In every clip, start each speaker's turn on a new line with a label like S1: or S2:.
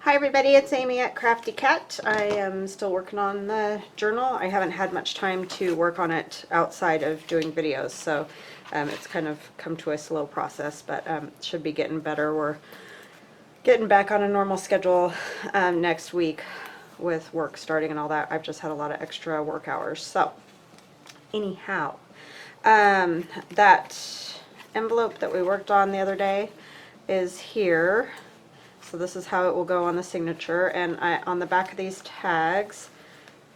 S1: Hi everybody, it's Amy at Crafty Cat. I am still working on the journal. I haven't had much time to work on it outside of doing videos, so it's kind of come to a slow process, but should be getting better. We're getting back on a normal schedule next week with work starting and all that. I've just had a lot of extra work hours. So anyhow, that envelope that we worked on the other day is here. So this is how it will go on the signature, and on the back of these tags,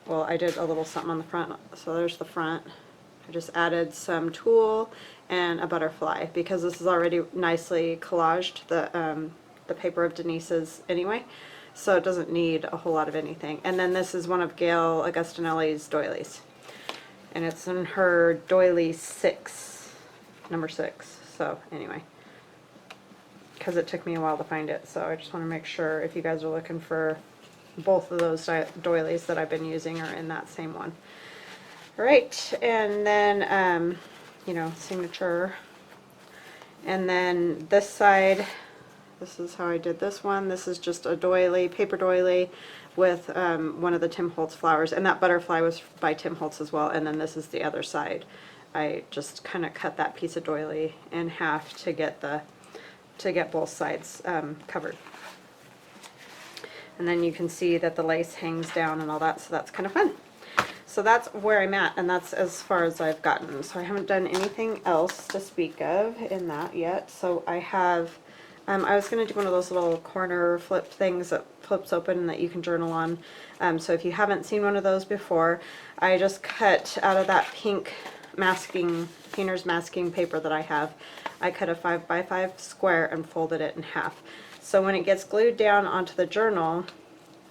S1: well, I did a little something on the front, so there's the front. I just added some tulle and a butterfly because this is already nicely collaged, the paper of Denise's anyway, so it doesn't need a whole lot of anything. And then this is one of Gail Augustinelli's doilies, and it's in her doily 6, number 6. So anyway, because it took me a while to find it, so I just want to make sure if you guys are looking for both of those doilies that I've been using are in that same one. All right, and then you know, signature, and then this side, this is how I did this one. This is just a doily, paper doily with one of the Tim Holtz flowers, and that butterfly was by Tim Holtz as well. And then this is the other side. I just kind of cut that piece of doily in half to get both sides covered. And then you can see that the lace hangs down and all that, so that's kind of fun. So that's where I'm at, and that's as far as I've gotten. So I haven't done anything else to speak of in that yet. So I have, I was going to do one of those little corner flip things that flips open and that you can journal on. So if you haven't seen one of those before, I just cut out of that pink painter's masking paper that I have. I cut a 5x5 square and folded it in half. So when it gets glued down onto the journal,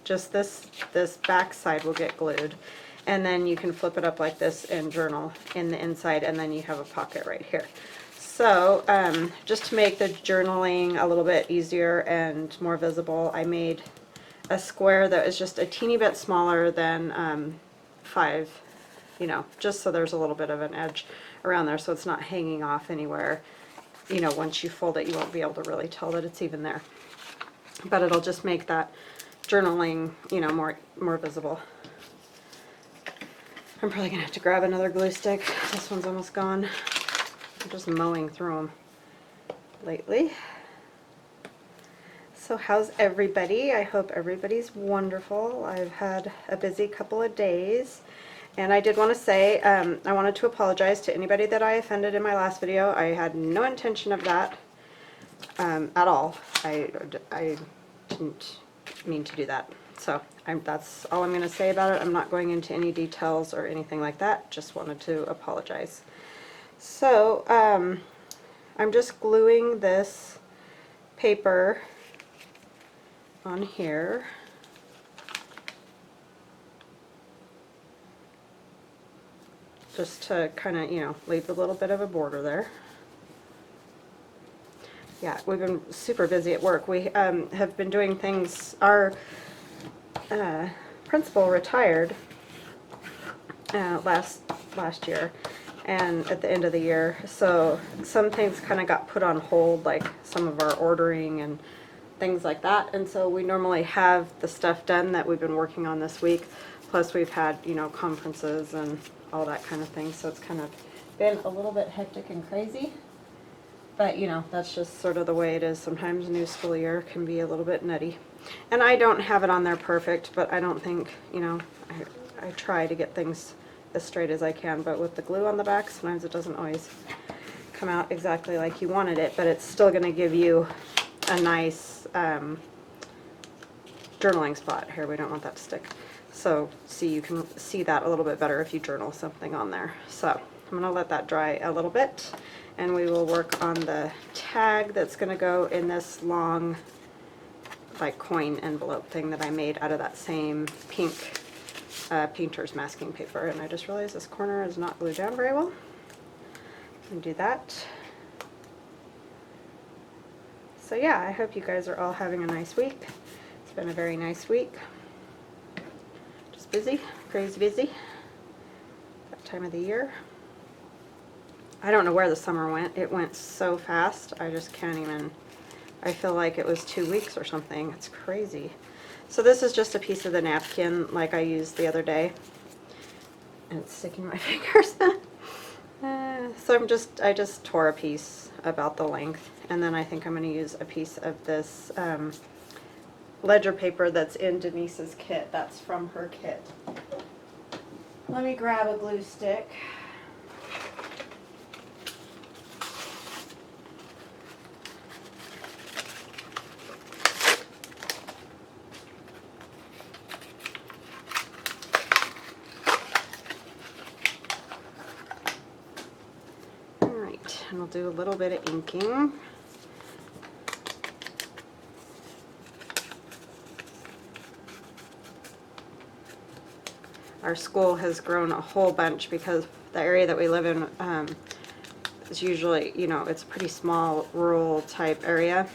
S1: just this back side will get glued, and then you can flip it up like this and journal in the inside, and then you have a pocket right here. So just to make the journaling a little bit easier and more visible, I made a square that is just a teeny bit smaller than 5, you know, just so there's a little bit of an edge around there, so it's not hanging off anywhere. You know, once you fold it, you won't be able to really tell that it's even there. But it'll just make that journaling, you know, more visible. I'm probably going to have to grab another glue stick. This one's almost gone. I'm just mowing through them lately. So how's everybody? I hope everybody's wonderful. I've had a busy couple of days. And I did want to say, I wanted to apologize to anybody that I offended in my last video. I had no intention of that at all. I didn't mean to do that. So that's all I'm going to say about it. I'm not going into any details or anything like that. Just wanted to apologize. So I'm just gluing this paper on here. Just to kind of, you know, leave a little bit of a border there. Yeah, we've been super busy at work. We have been doing things. Our principal retired last year, and at the end of the year, so some things kind of got put on hold, like some of our ordering and things like that. And so we normally have the stuff done that we've been working on this week, plus we've had, you know, conferences and all that kind of thing, so it's kind of been a little bit hectic and crazy, but you know, that's just sort of the way it is. Sometimes a new school year can be a little bit nutty, and I don't have it on there perfect, but I don't think, you know, I try to get things as straight as I can, but with the glue on the back, sometimes it doesn't always come out exactly like you wanted it, but it's still going to give you a nice journaling spot. Here, we don't want that to stick. So see, you can see that a little bit better if you journal something on there. So I'm going to let that dry a little bit, and we will work on the tag that's going to go in this long, like, coin envelope thing that I made out of that same pink painter's masking paper. And I just realized this corner is not glued down very well. And do that. So yeah, I hope you guys are all having a nice week. It's been a very nice week. Busy, crazy busy, that time of the year. I don't know where the summer went. It went so fast, I just can't even I feel like it was 2 weeks or something. It's crazy. So this is just a piece of the napkin like I used the other day. And it's sticking to my fingers. So I just tore a piece about the length, and then I think I'm going to use a piece of this ledger paper that's in Denise's kit. That's from her kit. Let me grab a glue stick. Alright, and we'll do a little bit of inking. Our school has grown a whole bunch because the area that we live in is usually, you know, it's a pretty small rural type area,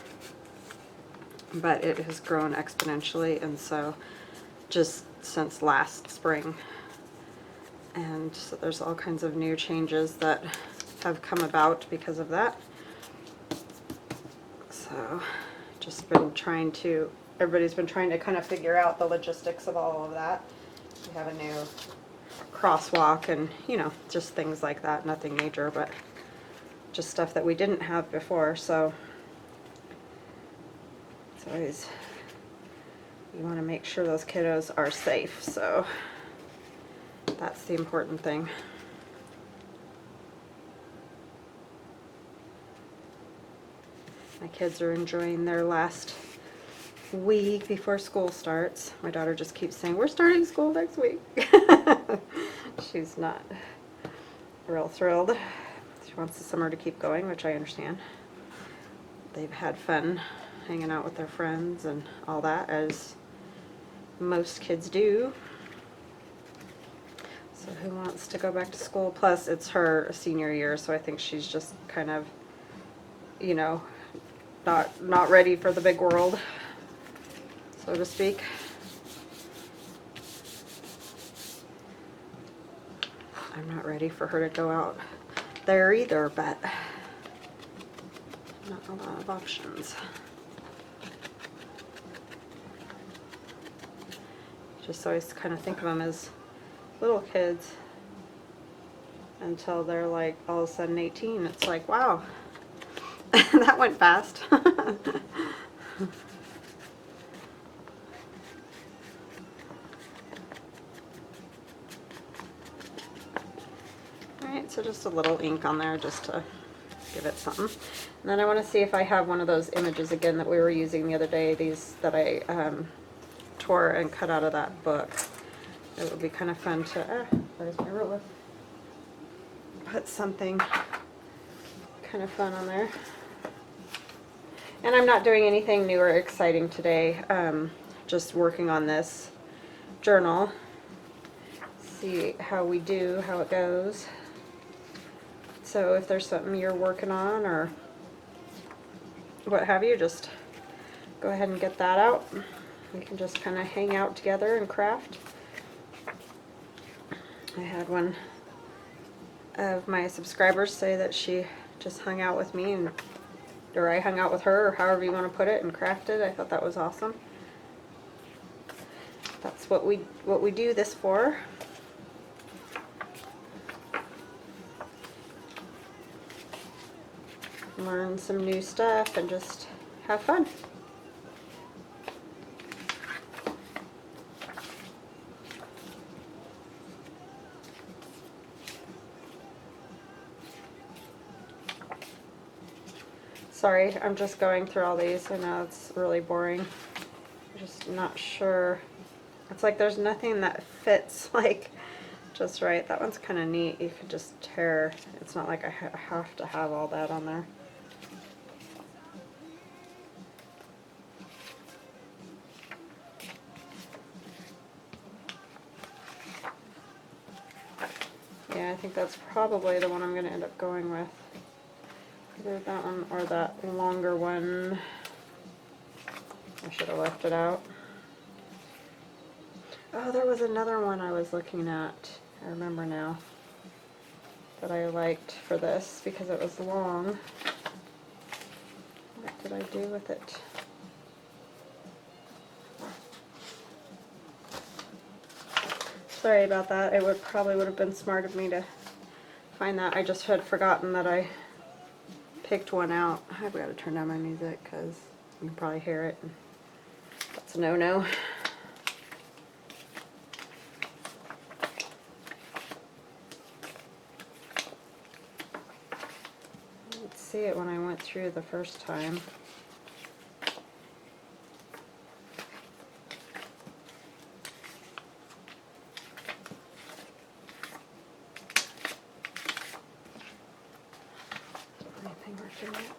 S1: but it has grown exponentially, and so just since last spring. And so there's all kinds of new changes that have come about because of that. So just been trying to, everybody's been trying to kind of figure out the logistics of all of that. We have a new crosswalk and, you know, just things like that. Nothing major, but just stuff that we didn't have before. So it's always, you want to make sure those kiddos are safe. So that's the important thing. My kids are enjoying their last week before school starts. My daughter just keeps saying, we're starting school next week. She's not real thrilled. She wants the summer to keep going, which I understand. They've had fun hanging out with their friends and all that, as most kids do. So who wants to go back to school? Plus, it's her senior year, so I think she's just kind of, you know, not ready for the big world, so to speak. I'm not ready for her to go out there either, but not a lot of options. Just always kind of think of them as little kids until they're like all of a sudden 18. It's like, wow, that went fast. Alright, so just a little ink on there just to give it something. And then I want to see if I have one of those images again that we were using the other day, these that I tore and cut out of that book. It would be kind of fun to, there's my ruler, put something kind of fun on there. And I'm not doing anything new or exciting today, just working on this journal. See how we do, how it goes. So if there's something you're working on or what have you, just go ahead and get that out. We can just kind of hang out together and craft. I had one of my subscribers say that she just hung out with me, and or I hung out with her, or however you want to put it, and crafted. I thought that was awesome. That's what we do this for. Learn some new stuff and just have fun. Sorry, I'm just going through all these. I know it's really boring. I'm just not sure. It's like there's nothing that fits like just right. That one's kind of neat. You could just tear. It's not like I have to have all that on there. Yeah, I think that's probably the one I'm going to end up going with. Either that one or that longer one. I should have left it out. Oh, there was another one I was looking at. I remember now. That I liked for this because it was long. What did I do with it? Sorry about that. It probably would have been smart of me to find that. I just had forgotten that I picked one out. I've got to turn down my music because you can probably hear it. That's a no-no. I didn't see it when I went through the first time. Anything working yet?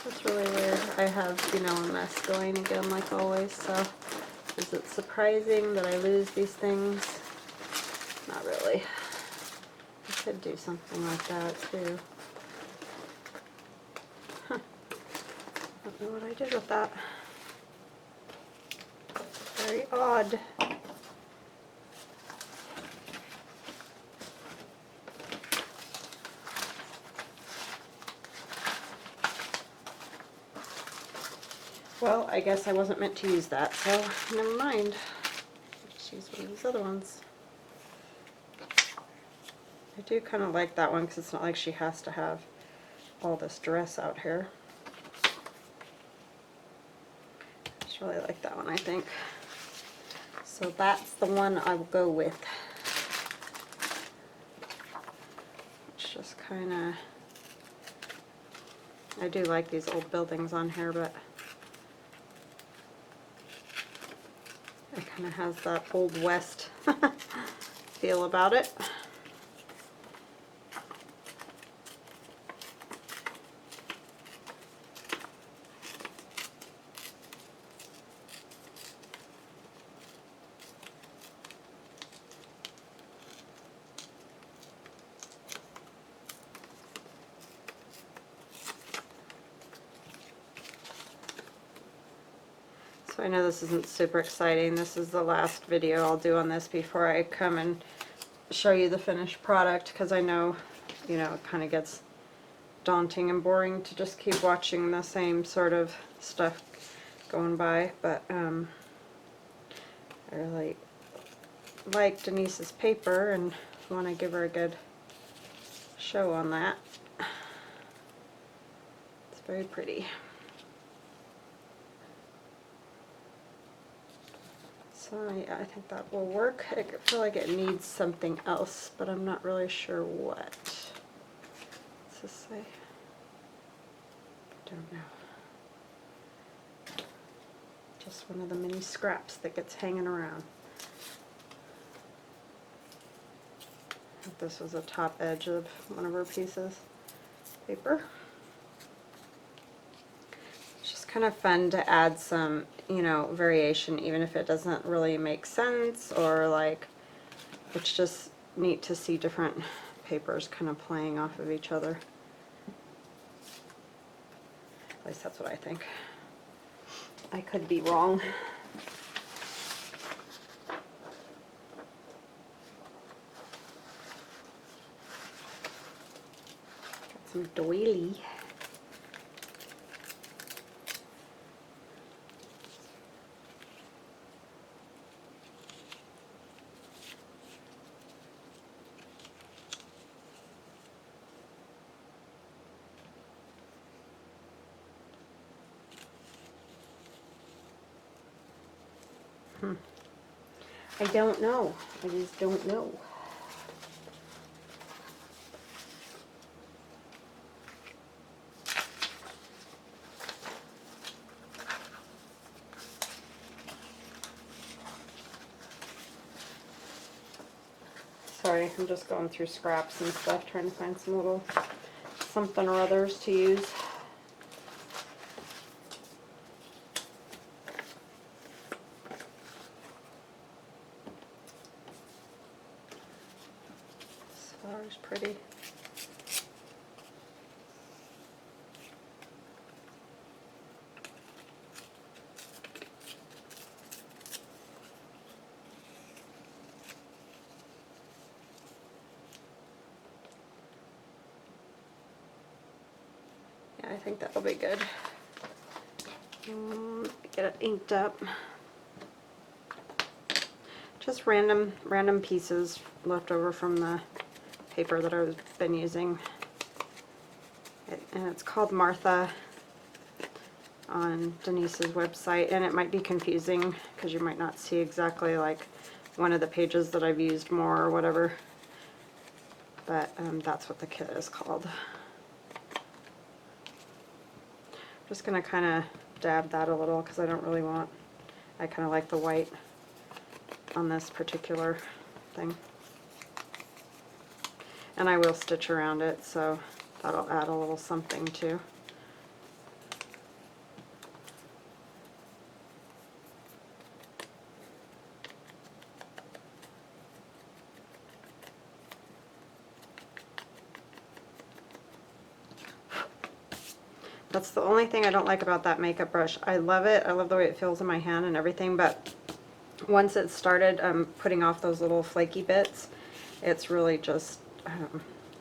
S1: That's really weird. I have, you know, a mess going again like always, so is it surprising that I lose these things? Not really. I could do something like that too. Huh. Don't know what I did with that. Very odd. Well, I guess I wasn't meant to use that, so never mind. I'll just use one of these other ones. I do kind of like that one because it's not like she has to have all this dress out here. I just really like that one, I think. So that's the one I will go with. It's just kind of, I do like these old buildings on here, but it kind of has that Old West feel about it. So I know this isn't super exciting. This is the last video I'll do on this before I come and show you the finished product, because I know, you know, it kind of gets daunting and boring to just keep watching the same sort of stuff going by, but I really like Denise's paper and want to give her a good show on that. It's very pretty. So yeah, I think that will work. I feel like it needs something else, but I'm not really sure what. What's this say? Don't know. Just one of the mini scraps that gets hanging around. I think this was a top edge of one of her pieces. Paper. It's just kind of fun to add some, you know, variation, even if it doesn't really make sense, or like, it's just neat to see different papers kind of playing off of each other. At least that's what I think. I could be wrong. Got some doily. I don't know. I just don't know. Sorry, I'm just going through scraps and stuff, trying to find some little something or others to use. This flower's pretty. I think that'll be good. Get it inked up. Just random pieces left over from the paper that I've been using. And it's called Martha on Denise's website, and it might be confusing because you might not see exactly like one of the pages that I've used more or whatever, but that's what the kit is called. I'm just going to kind of dab that a little because I don't really want, I kind of like the white on this particular thing. And I will stitch around it, so that'll add a little something too. That's the only thing I don't like about that makeup brush. I love it. I love the way it feels in my hand and everything, but once it started putting off those little flaky bits, it's really just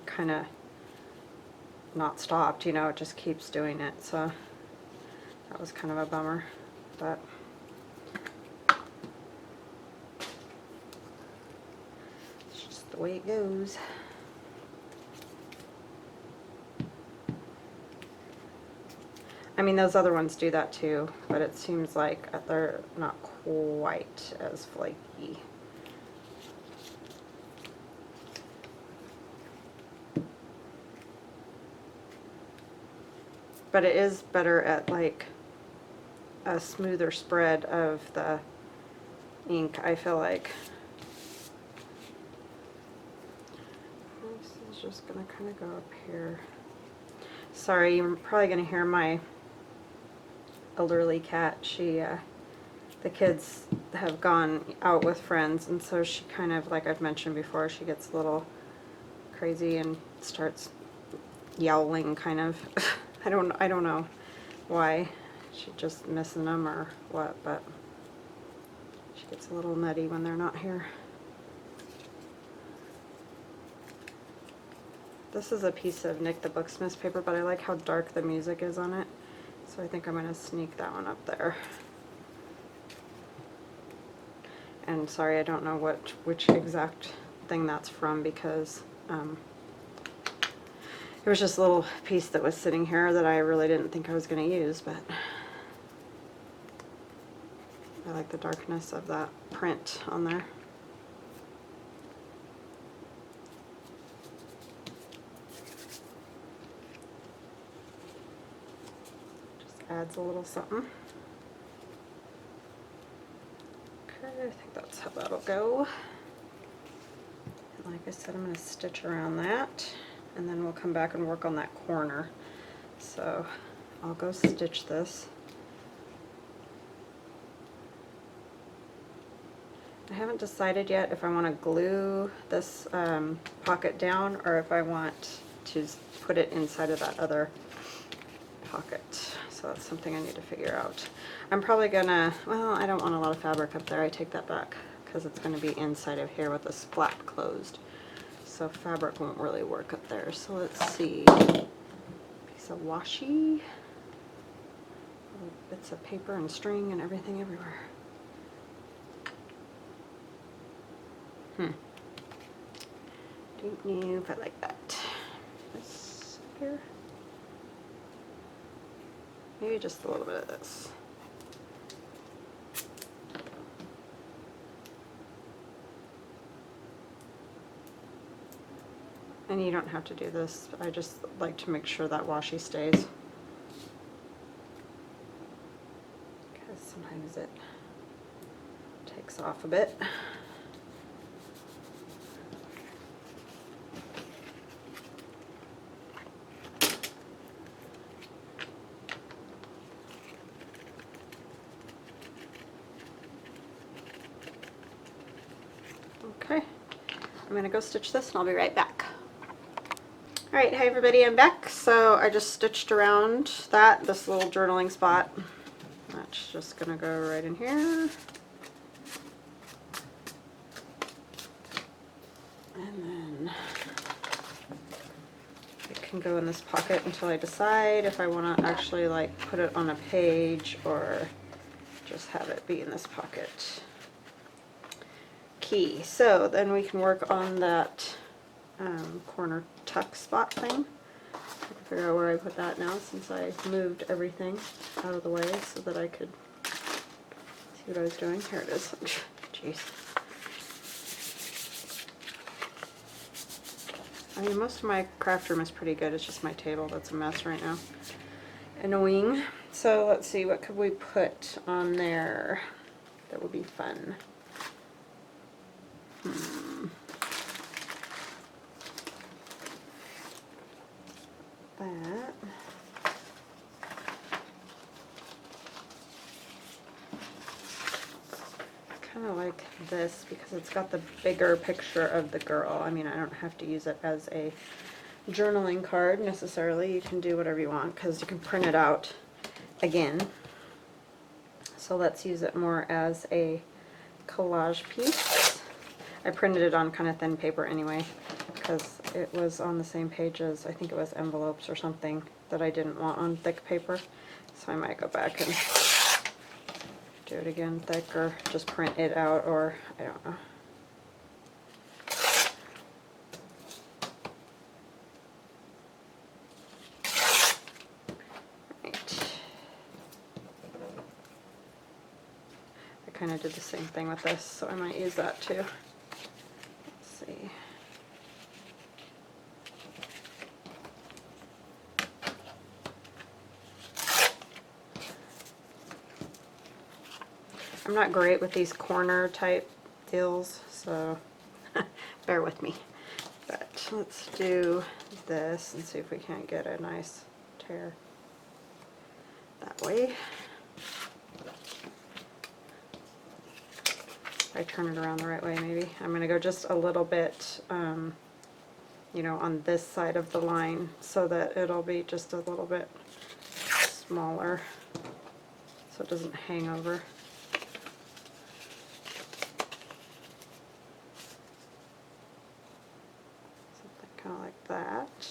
S1: kind of not stopped, you know, it just keeps doing it. So that was kind of a bummer, but it's just the way it goes. I mean, those other ones do that too, but it seems like they're not quite as flaky. But it is better at like a smoother spread of the ink, I feel like. This is just gonna kind of go up here. Sorry, you're probably gonna hear my elderly cat. She the kids have gone out with friends, and so she kind of, like I've mentioned before, she gets a little crazy and starts yowling kind of. I don't know why. She's just missing them or what, but she gets a little nutty when they're not here. This is a piece of Nick the Booksmith's paper, but I like how dark the music is on it, so I think I'm going to sneak that one up there. And sorry, I don't know which exact thing that's from, because it was just a little piece that was sitting here that I really didn't think I was going to use, but I like the darkness of that print on there. Just adds a little something. Okay, I think that's how that'll go. And like I said, I'm going to stitch around that, and then we'll come back and work on that corner. So I'll go stitch this. I haven't decided yet if I want to glue this pocket down or if I want to put it inside of that other pocket. So that's something I need to figure out. I'm probably gonna, well, I don't want a lot of fabric up there. I take that back because it's going to be inside of here with this flap closed. So fabric won't really work up there. So let's see. Piece of washi. Little bits of paper and string and everything everywhere. Don't know if I like that. This here. Maybe just a little bit of this. And you don't have to do this. I just like to make sure that washi stays. Because sometimes it takes off a bit. Okay, I'm going to go stitch this and I'll be right back. Alright, hi everybody, I'm back. So I just stitched around this little journaling spot. That's just going to go right in here. And then pick can go in this pocket until I decide if I want to actually like put it on a page or just have it be in this pocket. Key. So then we can work on that corner tuck spot thing. I can figure out where I put that now since I moved everything out of the way so that I could see what I was doing. Here it is. Jeez. I mean, most of my craft room is pretty good. It's just my table that's a mess right now. Annoying. So let's see, what could we put on there that would be fun? That. Kind of like this because it's got the bigger picture of the girl. I mean, I don't have to use it as a journaling card necessarily. You can do whatever you want because you can print it out again. So let's use it more as a collage piece. I printed it on kind of thin paper anyway because it was on the same page as, I think it was envelopes or something that I didn't want on thick paper. So I might go back and do it again thick or just print it out, or I don't know. Right. I kind of did the same thing with this, so I might use that too. Let's see. I'm not great with these corner type deals, so bear with me. But let's do this and see if we can't get a nice tear that way. If I turn it around the right way, maybe. I'm going to go just a little bit, you know, on this side of the line so that it'll be just a little bit smaller so it doesn't hang over. Kind of like that.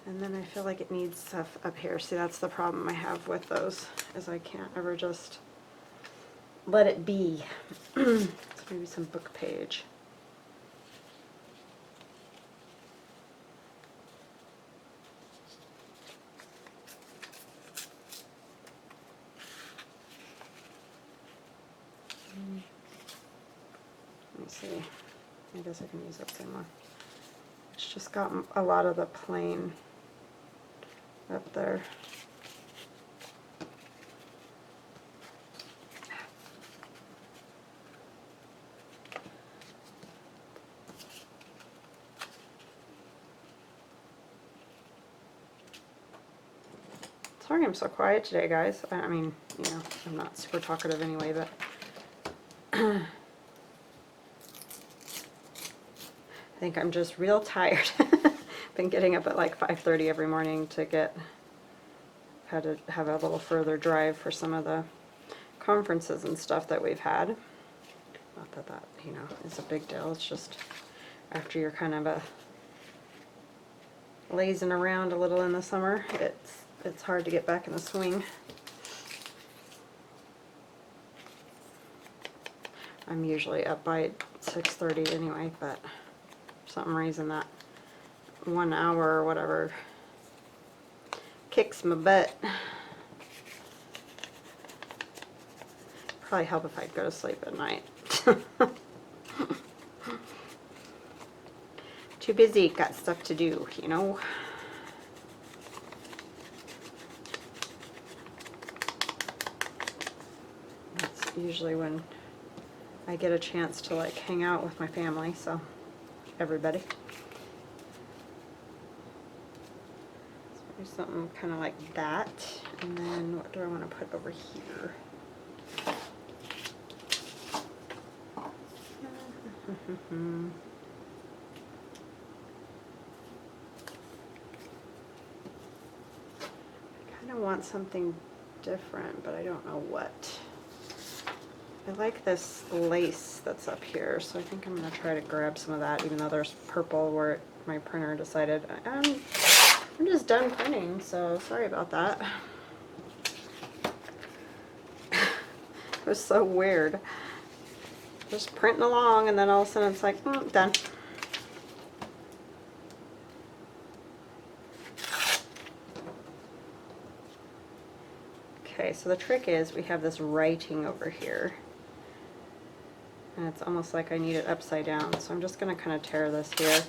S1: And then I feel like it needs stuff up here. See, that's the problem I have with those, is I can't ever just let it be. So maybe some book page. Let me see. I guess I can use that same one. It's just got a lot of the plain up there. Sorry I'm so quiet today, guys. I mean, you know, I'm not super talkative anyway, but I think I'm just real tired. Been getting up at like 5:30 every morning to had to have a little further drive for some of the conferences and stuff that we've had. Not that that, you know, is a big deal. It's just after you're kind of lazing around a little in the summer, it's hard to get back in the swing. I'm usually up by 6:30 anyway, but for some reason that 1 hour or whatever kicks my butt. Probably help if I'd go to sleep at night. Too busy, got stuff to do, you know. That's usually when I get a chance to like hang out with my family, so everybody. So do something kind of like that, and then what do I want to put over here? I kind of want something different, but I don't know what. I like this lace that's up here, so I think I'm going to try to grab some of that, even though there's purple where it my printer decided I'm just done printing, so sorry about that. It was so weird. Just printing along, and then all of a sudden it's like, done. Okay, so the trick is we have this writing over here. And it's almost like I need it upside down. So I'm just going to kind of tear this here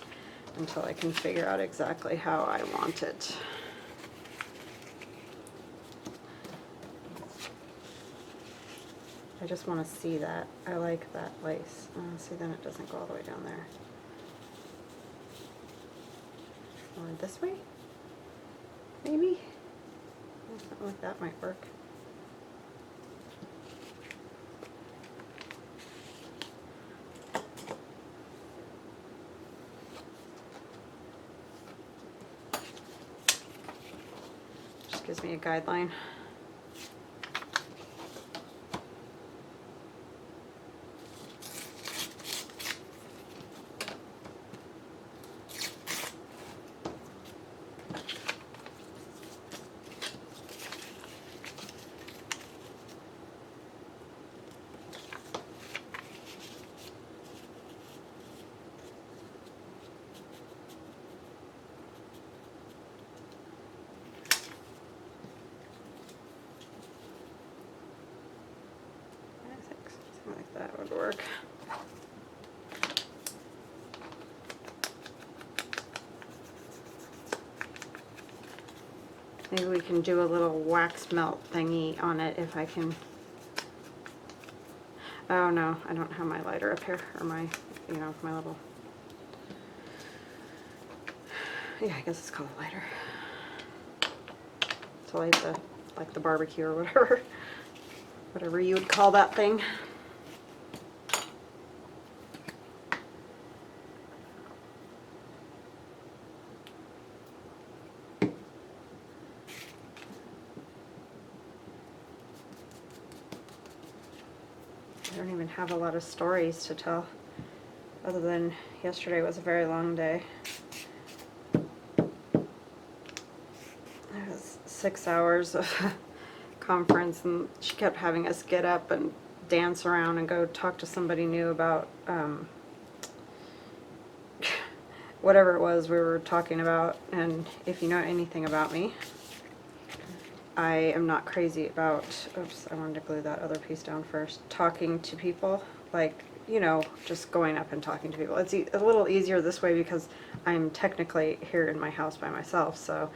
S1: until I can figure out exactly how I want it. I just want to see that. I like that lace. See, then it doesn't go all the way down there. Or this way? Maybe? Something like that might work. Just gives me a guideline. Something like that would work. Maybe we can do a little wax melt thingy on it if I can. Oh no, I don't have my lighter up here, or my, you know, my little, yeah, I guess it's called a lighter. So like the barbecue or whatever, whatever you would call that thing. I don't even have a lot of stories to tell, other than yesterday was a very long day. It was 6 hours of conference, and she kept having us get up and dance around and go talk to somebody new about whatever it was we were talking about. And if you know anything about me, I am not crazy about, oops, I wanted to glue that other piece down first, talking to people, like, you know, just going up and talking to people. It's a little easier this way because I'm technically here in my house by myself, so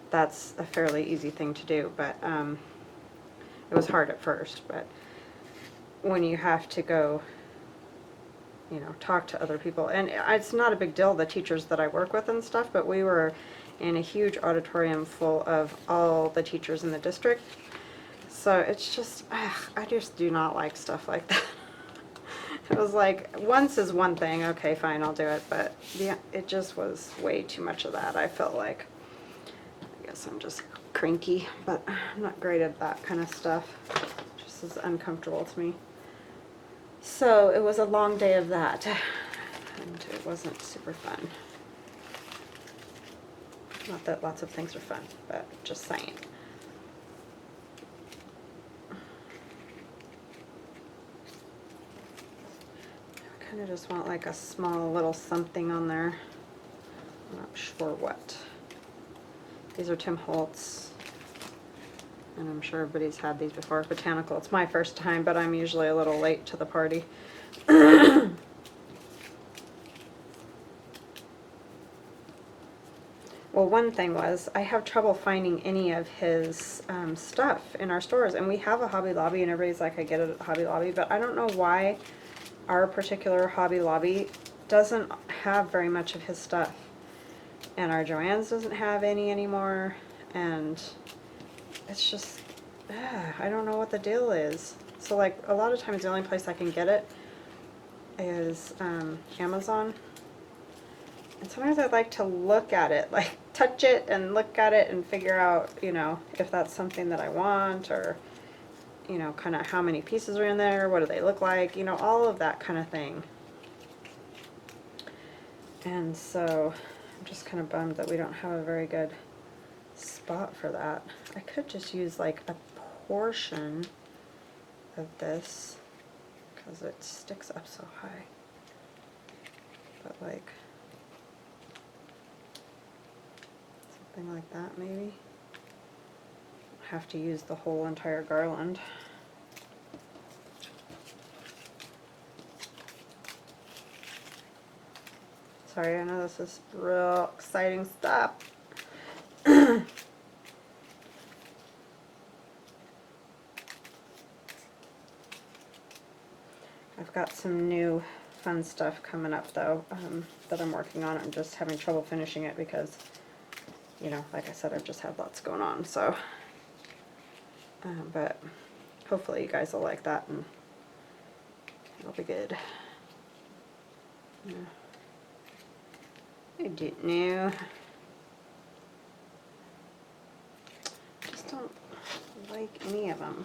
S1: that's a fairly easy thing to do. But it was hard at first, but when you have to go, you know, talk to other people, and it's not a big deal, the teachers that I work with and stuff, but we were in a huge auditorium full of all the teachers in the district. So it's just, I just do not like stuff like that. It was like, once is one thing, okay, fine, I'll do it, but yeah, it just was way too much of that. I felt like, I guess I'm just cranky, but I'm not great at that kind of stuff. It just is uncomfortable to me. So it was a long day of that, and it wasn't super fun. Not that lots of things are fun, but just saying. I kind of just want like a small little something on there. I'm not sure what. These are Tim Holtz, and I'm sure everybody's had these before. Botanical. It's my first time, but I'm usually a little late to the party. Well, one thing was, I have trouble finding any of his stuff in our stores, and we have a Hobby Lobby, and everybody's like, I get it at Hobby Lobby, but I don't know why our particular Hobby Lobby doesn't have very much of his stuff, and our Joann's doesn't have any anymore, and it's just, I don't know what the deal is. So like, a lot of times the only place I can get it is Amazon. And sometimes I'd like to look at it, like touch it and look at it and figure out, you know, if that's something that I want, or, you know, kind of how many pieces are in there, what do they look like, you know, all of that kind of thing. And so I'm just kind of bummed that we don't have a very good spot for that. I could just use like a portion of this because it sticks up so high. But like something like that maybe. Have to use the whole entire garland. Sorry, I know this is real exciting stuff. I've got some new fun stuff coming up though, that I'm working on. I'm just having trouble finishing it because, you know, like I said, I've just had lots going on, so. But hopefully you guys will like that and it'll be good. Yeah. I didn't know. Just don't like any of them.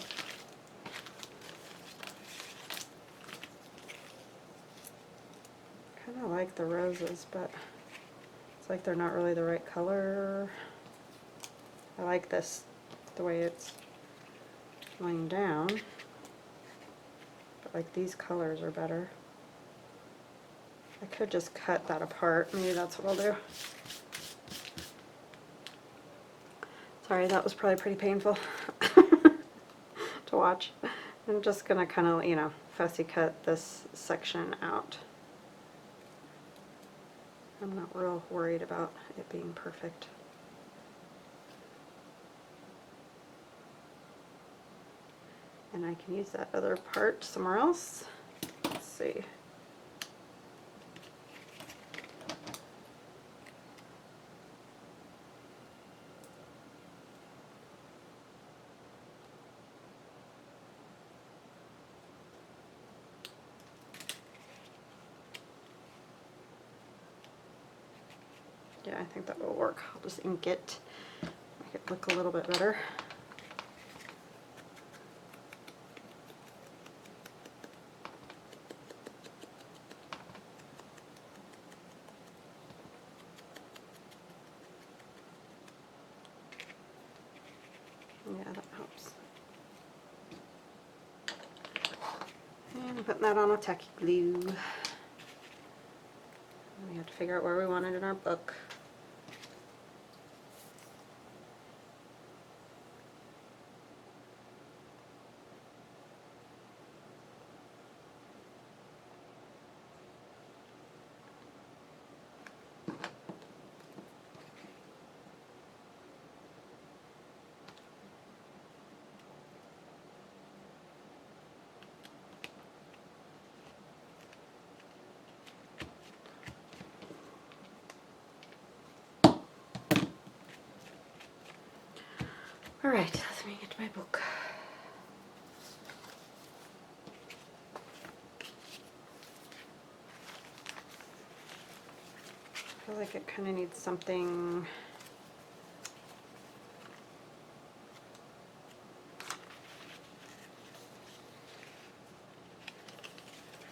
S1: Kind of like the roses, but it's like they're not really the right color. I like this, the way it's laying down, but like these colors are better. I could just cut that apart. Maybe that's what I'll do. Sorry, that was probably pretty painful to watch. I'm just gonna kind of, you know, fussy cut this section out. I'm not real worried about it being perfect. And I can use that other part somewhere else. Let's see. Yeah, I think that will work. I'll just ink it, make it look a little bit better. Yeah, that helps. And putting that on a tacky glue. We have to figure out where we want it in our book. Alright, let me get to my book. I feel like it kind of needs something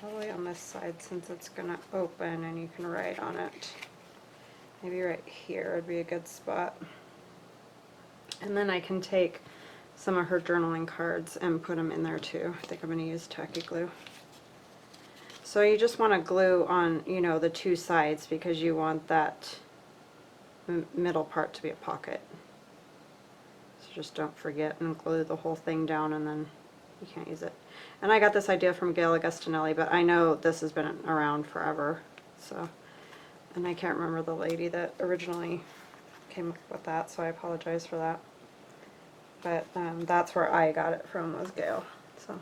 S1: probably on this side since it's going to open and you can write on it. Maybe right here would be a good spot. And then I can take some of her journaling cards and put them in there too. I think I'm going to use tacky glue. So you just want to glue on, you know, the two sides because you want that middle part to be a pocket. So just don't forget and glue the whole thing down and then you can't use it. And I got this idea from Gail Augustinelli, but I know this has been around forever. So, and I can't remember the lady that originally came up with that, so I apologize for that. But that's where I got it from, was Gail. So.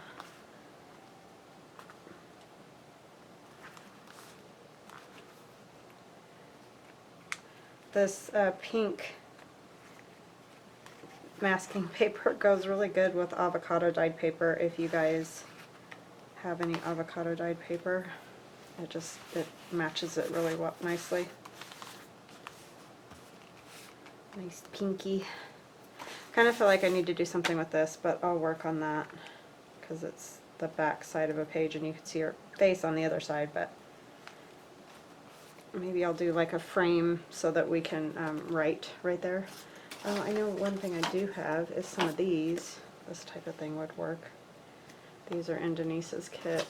S1: This pink masking paper goes really good with avocado dyed paper if you guys have any avocado dyed paper. It matches it really well, nicely. Nice pinky. Kind of feel like I need to do something with this, but I'll work on that because it's the back side of a page and you can see her face on the other side, but maybe I'll do like a frame so that we can write right there. Oh, I know one thing I do have is some of these. This type of thing would work. These are in Denise's kit.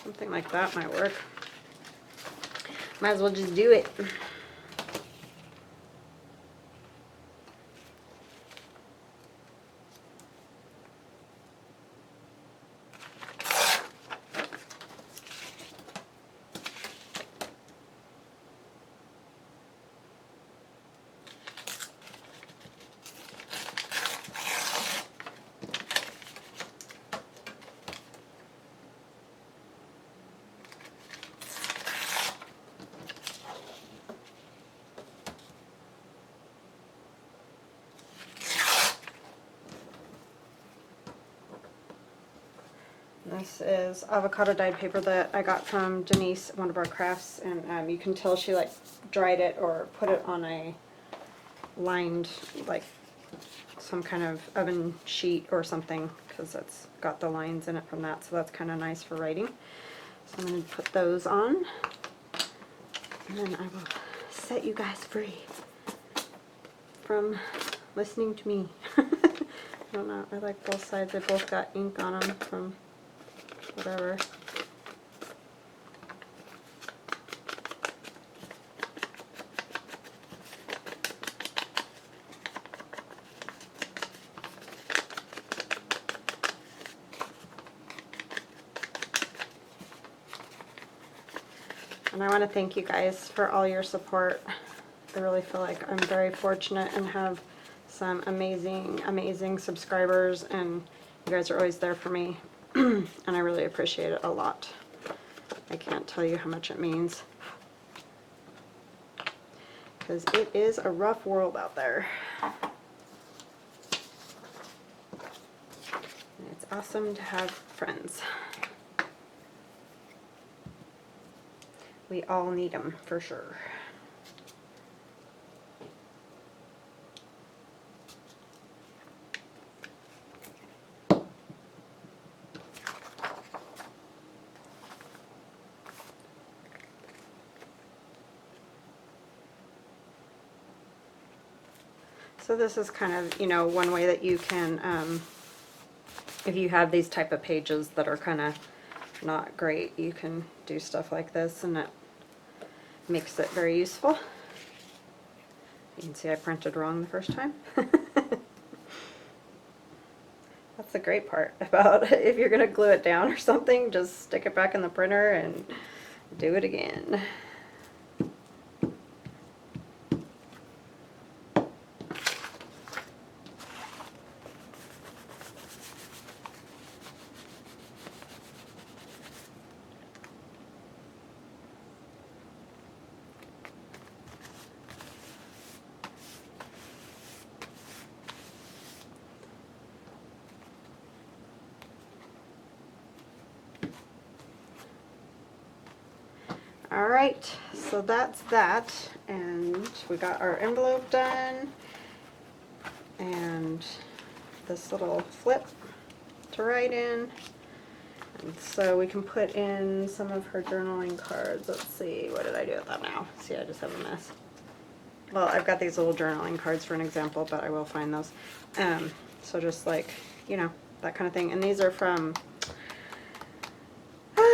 S1: Something like that might work. Might as well just do it. This is avocado dyed paper that I got from Denise, Wondubar Crafts, and you can tell she like dried it or put it on a lined, like some kind of oven sheet or something, because it's got the lines in it from that, so that's kind of nice for writing. So I'm going to put those on, and then I will set you guys free from listening to me. I don't know, I like both sides. They both got ink on them from whatever. And I want to thank you guys for all your support. I really feel like I'm very fortunate and have some amazing, amazing subscribers, and you guys are always there for me. And I really appreciate it a lot. I can't tell you how much it means, because it is a rough world out there. And it's awesome to have friends. We all need them, for sure. So this is kind of, you know, one way that you can, if you have these type of pages that are kind of not great, you can do stuff like this, and it makes it very useful. You can see I printed wrong the first time. That's the great part about if you're going to glue it down or something, just stick it back in the printer and do it again. Alright, so that's that, and we got our envelope done, and this little flip to write in, and so we can put in some of her journaling cards. Let's see, what did I do with that now? See, I just have a mess. Well, I've got these little journaling cards for an example, but I will find those. So just like, you know, that kind of thing, and these are from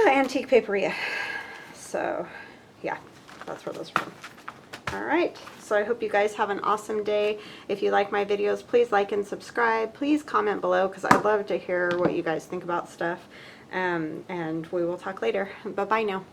S1: Antique Paperia. So, yeah, that's where those are from. Alright, so I hope you guys have an awesome day. If you like my videos, please like and subscribe. Please comment below, because I love to hear what you guys think about stuff. And we will talk later. Bye-bye now.